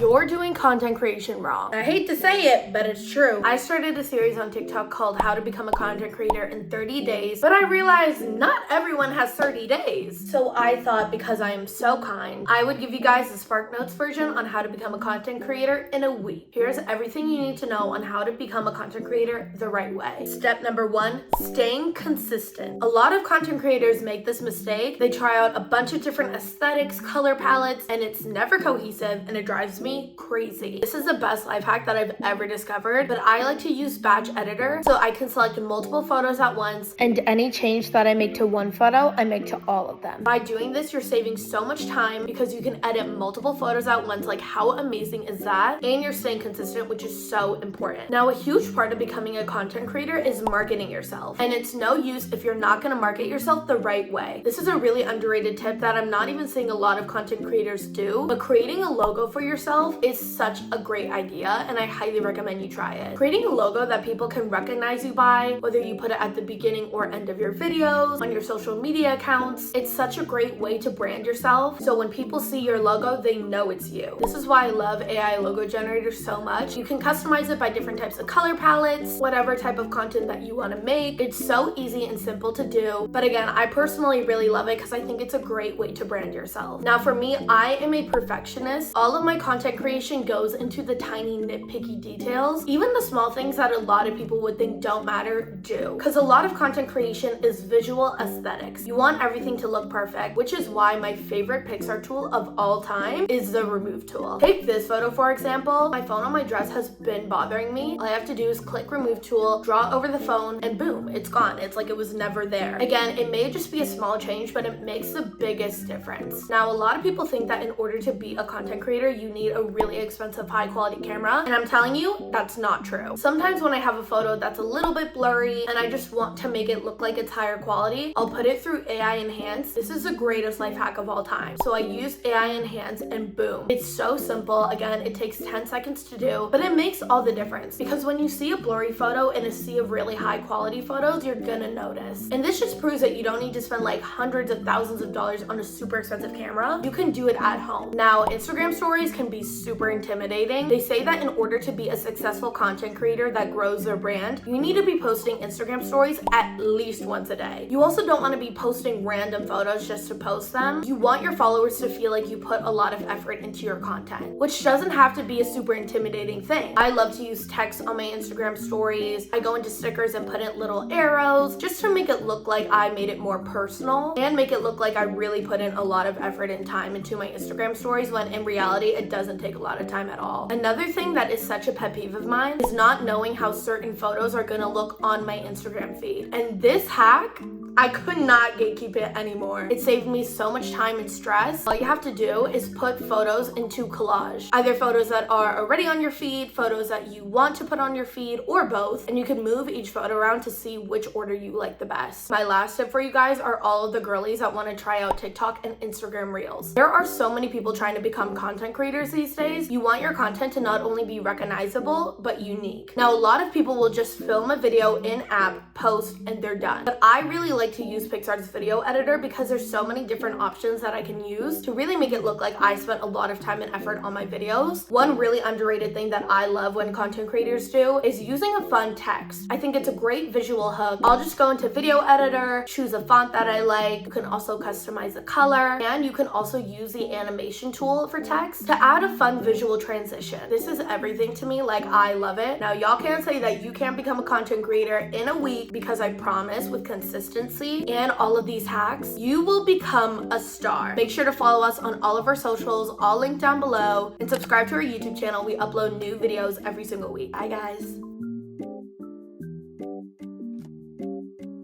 You're doing content creation wrong. I hate to say it, but it's true. I started a series on TikTok called How to Become a Content Creator in 30 Days, but I realized not everyone has 30 days. So I thought, because I am so kind, I would give you guys the Spark Notes version on how to become a content creator in a week. Here's everything you need to know on how to become a content creator the right way. Step number 1, staying consistent. A lot of content creators make this mistake. They try out a bunch of different aesthetics, color palettes, and it's never cohesive, and it drives me crazy. This is the best life hack that I've ever discovered, but I like to use batch editor so I can select multiple photos at once, and any change that I make to one photo, I make to all of them. By doing this, you're saving so much time because you can edit multiple photos at once. Like, how amazing is that? And you're staying consistent, which is so important. Now, a huge part of becoming a content creator is marketing yourself, and it's no use if you're not going to market yourself the right way. This is a really underrated tip that I'm not even seeing a lot of content creators do, but creating a logo for yourself is such a great idea, and I highly recommend you try it. Creating a logo that people can recognize you by, whether you put it at the beginning or end of your videos, on your social media accounts, it's such a great way to brand yourself, so when people see your logo, they know it's you. This is why I love AI logo generators so much. You can customize it by different types of color palettes, whatever type of content that you want to make. It's so easy and simple to do, but again, I personally really love it because I think it's a great way to brand yourself. Now, for me, I am a perfectionist. All of my content creation goes into the tiny nitpicky details. Even the small things that a lot of people would think don't matter do, because a lot of content creation is visual aesthetics. You want everything to look perfect, which is why my favorite Picsart tool of all time is the remove tool. Take this photo for example. My phone on my dress has been bothering me. All I have to do is click remove tool, draw over the phone, and boom, it's gone. It's like it was never there. Again, it may just be a small change, but it makes the biggest difference. Now, a lot of people think that in order to be a content creator, you need a really expensive high quality camera, and I'm telling you, that's not true. Sometimes when I have a photo that's a little bit blurry and I just want to make it look like it's higher quality, I'll put it through AI Enhance. This is the greatest life hack of all time. So I use AI Enhance and boom. It's so simple. Again, it takes 10 seconds to do, but it makes all the difference, because when you see a blurry photo in a sea of really high quality photos, you're gonna notice. And this just proves that you don't need to spend like hundreds of thousands of dollars on a super expensive camera. You can do it at home. Now, Instagram stories can be super intimidating. They say that in order to be a successful content creator that grows their brand, you need to be posting Instagram stories at least once a day. You also don't want to be posting random photos just to post them. You want your followers to feel like you put a lot of effort into your content, which doesn't have to be a super intimidating thing. I love to use text on my Instagram stories. I go into stickers and put in little arrows just to make it look like I made it more personal and make it look like I really put in a lot of effort and time into my Instagram stories, when in reality, it doesn't take a lot of time at all. Another thing that is such a pet peeve of mine is not knowing how certain photos are gonna look on my Instagram feed. And this hack, I could not gatekeep it anymore. It saved me so much time and stress. All you have to do is put photos into Collage. Either photos that are already on your feed, photos that you want to put on your feed, or both. And you can move each photo around to see which order you like the best. My last tip for you guys are all of the girlies that want to try out TikTok and Instagram Reels. There are so many people trying to become content creators these days. You want your content to not only be recognizable, but unique. Now, a lot of people will just film a video in app, post, and they're done. But I really like to use Picsart's video editor because there's so many different options that I can use to really make it look like I spent a lot of time and effort on my videos. One really underrated thing that I love when content creators do is using a fun text. I think it's a great visual hook. I'll just go into video editor, choose a font that I like. You can also customize the color, and you can also use the animation tool for text to add a fun visual transition. This is everything to me. Like, I love it. Now, y'all can't say that you can't become a content creator in a week, because I promise with consistency and all of these hacks, you will become a star. Make sure to follow us on all of our socials, all linked down below, and subscribe to our YouTube channel. We upload new videos every single week. Bye, guys.